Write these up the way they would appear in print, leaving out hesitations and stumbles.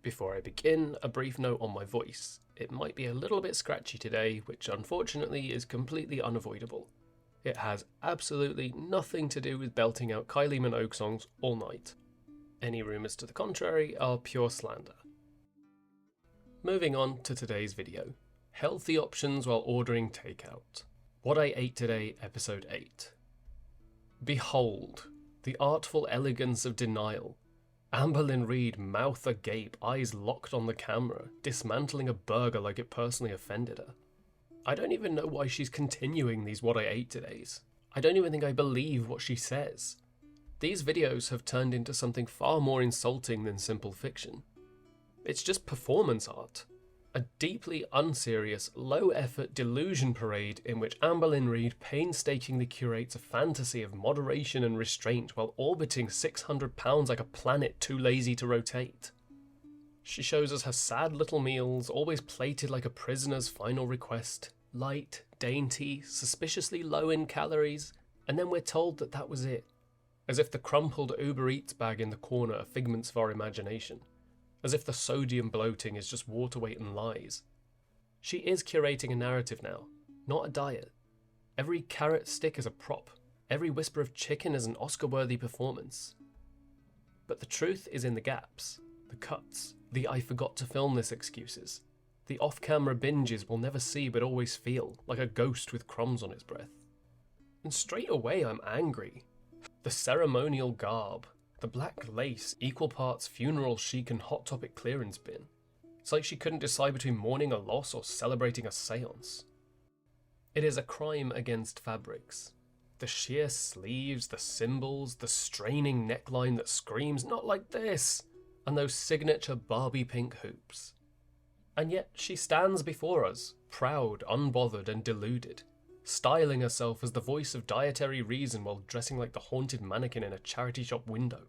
Before I begin, a brief note on my voice. It might be a little bit scratchy today, which unfortunately is completely unavoidable. It has absolutely nothing to do with belting out Kylie Minogue songs all night. Any rumours to the contrary are pure slander. Moving on to today's video. Healthy options while ordering takeout. What I ate today, episode 8. Behold, the artful elegance of denial. Amberlynn Reid, mouth agape, eyes locked on the camera, dismantling a burger like it personally offended her. I don't even know why she's continuing these What I Ate Todays. I don't even think I believe what she says. These videos have turned into something far more insulting than simple fiction. It's just performance art. A deeply unserious, low-effort delusion parade in which Amberlynn Reid painstakingly curates a fantasy of moderation and restraint while orbiting 600 pounds like a planet too lazy to rotate. She shows us her sad little meals, always plated like a prisoner's final request, light, dainty, suspiciously low in calories, and then we're told that that was it, as if the crumpled Uber Eats bag in the corner are figments of our imagination. As if the sodium bloating is just water weight and lies. She is curating a narrative now, not a diet. Every carrot stick is a prop. Every whisper of chicken is an Oscar-worthy performance. But the truth is in the gaps, the cuts, the I forgot to film this excuses, the off-camera binges we'll never see but always feel, like a ghost with crumbs on its breath. And straight away I'm angry. The ceremonial garb, the black lace, equal parts funeral chic and Hot Topic clearance bin. It's like she couldn't decide between mourning a loss or celebrating a seance. It is a crime against fabrics. The sheer sleeves, the symbols, the straining neckline that screams, "Not like this!" and those signature Barbie pink hoops. And yet she stands before us, proud, unbothered and deluded, styling herself as the voice of dietary reason while dressing like the haunted mannequin in a charity shop window.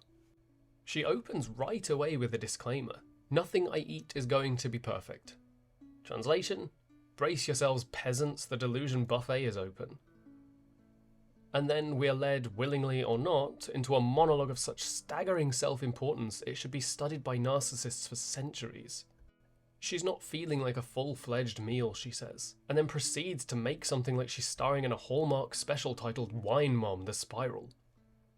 She opens right away with a disclaimer. Nothing I eat is going to be perfect. Translation? Brace yourselves, peasants, the delusion buffet is open. And then we are led, willingly or not, into a monologue of such staggering self-importance it should be studied by narcissists for centuries. She's not feeling like a full-fledged meal, she says, and then proceeds to make something like she's starring in a Hallmark special titled Wine Mom, The Spiral.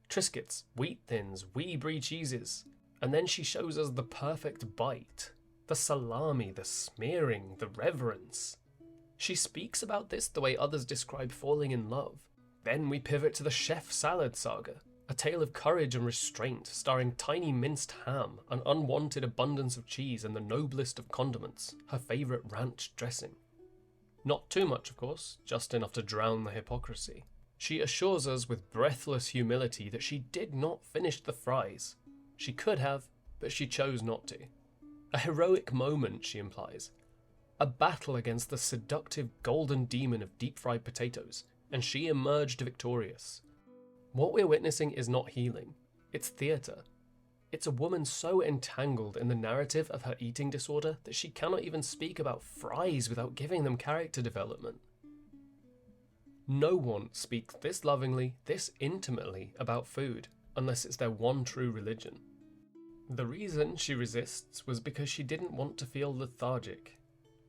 Triscuits, wheat thins, wee brie cheeses, and then she shows us the perfect bite. The salami, the smearing, the reverence. She speaks about this the way others describe falling in love. Then we pivot to the chef salad saga, a tale of courage and restraint, starring tiny minced ham, an unwanted abundance of cheese, and the noblest of condiments, her favourite ranch dressing. Not too much, of course, just enough to drown the hypocrisy. She assures us with breathless humility that she did not finish the fries. She could have, but she chose not to. A heroic moment, she implies. A battle against the seductive golden demon of deep-fried potatoes, and she emerged victorious. What we're witnessing is not healing, it's theatre. It's a woman so entangled in the narrative of her eating disorder that she cannot even speak about fries without giving them character development. No one speaks this lovingly, this intimately about food, unless it's their one true religion. The reason she resists was because she didn't want to feel lethargic.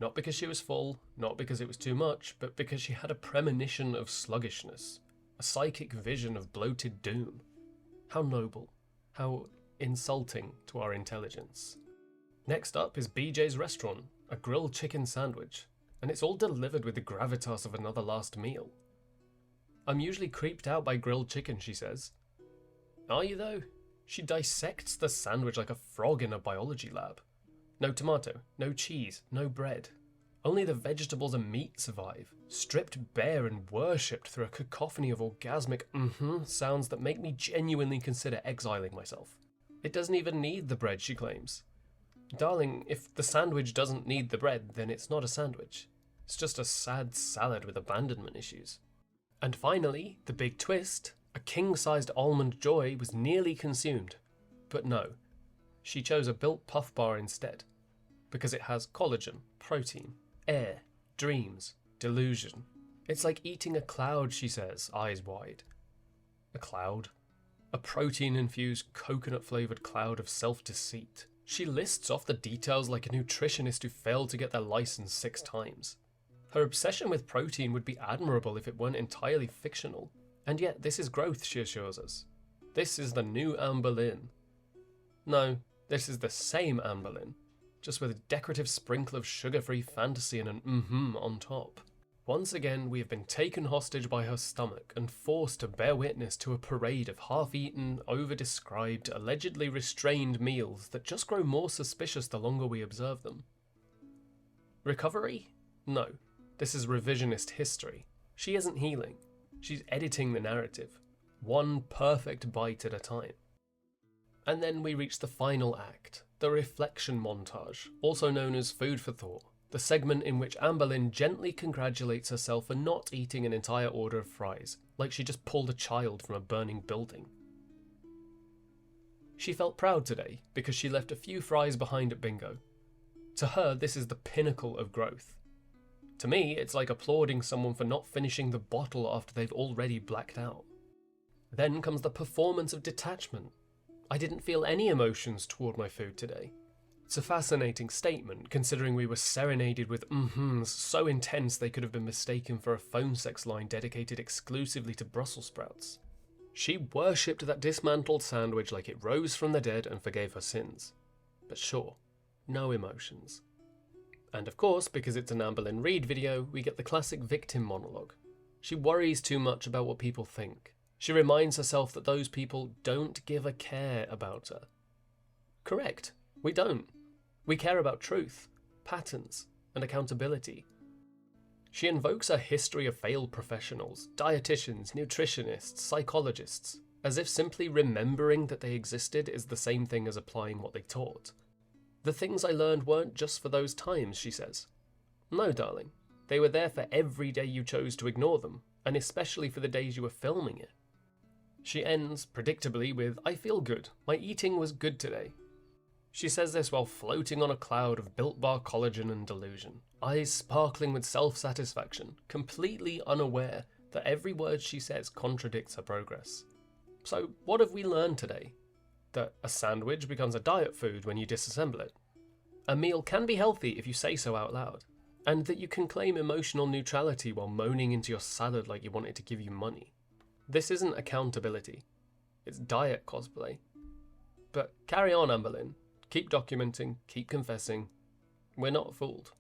Not because she was full, not because it was too much, but because she had a premonition of sluggishness. A psychic vision of bloated doom. How noble. How insulting to our intelligence. Next up is BJ's Restaurant, a grilled chicken sandwich, and it's all delivered with the gravitas of another last meal. I'm usually creeped out by grilled chicken, she says. Are you though? She dissects the sandwich like a frog in a biology lab. No tomato, no cheese, no bread. Only the vegetables and meat survive, stripped bare and worshipped through a cacophony of orgasmic sounds that make me genuinely consider exiling myself. It doesn't even need the bread, she claims. Darling, if the sandwich doesn't need the bread, then it's not a sandwich. It's just a sad salad with abandonment issues. And finally, the big twist, a king-sized almond joy was nearly consumed. But no, she chose a built puff bar instead, because it has collagen, protein, air, dreams, delusion. It's like eating a cloud, she says, eyes wide. A cloud? A protein-infused, coconut-flavoured cloud of self-deceit. She lists off the details like a nutritionist who failed to get their license 6 times. Her obsession with protein would be admirable if it weren't entirely fictional, and yet this is growth, she assures us. This is the new Amberlynn. No, this is the same Amberlynn, just with a decorative sprinkle of sugar-free fantasy and an on top. Once again, we have been taken hostage by her stomach and forced to bear witness to a parade of half-eaten, over-described, allegedly restrained meals that just grow more suspicious the longer we observe them. Recovery? No. This is revisionist history. She isn't healing. She's editing the narrative. One perfect bite at a time. And then we reach the final act, the reflection montage, also known as Food for Thought. The segment in which Amberlynn gently congratulates herself for not eating an entire order of fries, like she just pulled a child from a burning building. She felt proud today because she left a few fries behind at bingo. To her, this is the pinnacle of growth. To me, it's like applauding someone for not finishing the bottle after they've already blacked out. Then comes the performance of detachment. I didn't feel any emotions toward my food today. It's a fascinating statement, considering we were serenaded with mm-hms so intense they could have been mistaken for a phone sex line dedicated exclusively to Brussels sprouts. She worshipped that dismantled sandwich like it rose from the dead and forgave her sins. But sure, no emotions. And of course, because it's an Amberlynn Reid video, we get the classic victim monologue. She worries too much about what people think. She reminds herself that those people don't give a care about her. Correct, we don't. We care about truth, patterns, and accountability. She invokes a history of failed professionals, dietitians, nutritionists, psychologists, as if simply remembering that they existed is the same thing as applying what they taught. The things I learned weren't just for those times, she says. No, darling. They were there for every day you chose to ignore them, and especially for the days you were filming it. She ends, predictably, with, I feel good. My eating was good today. She says this while floating on a cloud of Built Bar collagen and delusion, eyes sparkling with self-satisfaction, completely unaware that every word she says contradicts her progress. So what have we learned today? That a sandwich becomes a diet food when you disassemble it. A meal can be healthy if you say so out loud. And that you can claim emotional neutrality while moaning into your salad like you want it to give you money. This isn't accountability. It's diet cosplay. But carry on, Amberlynn. Keep documenting, keep confessing. We're not fooled.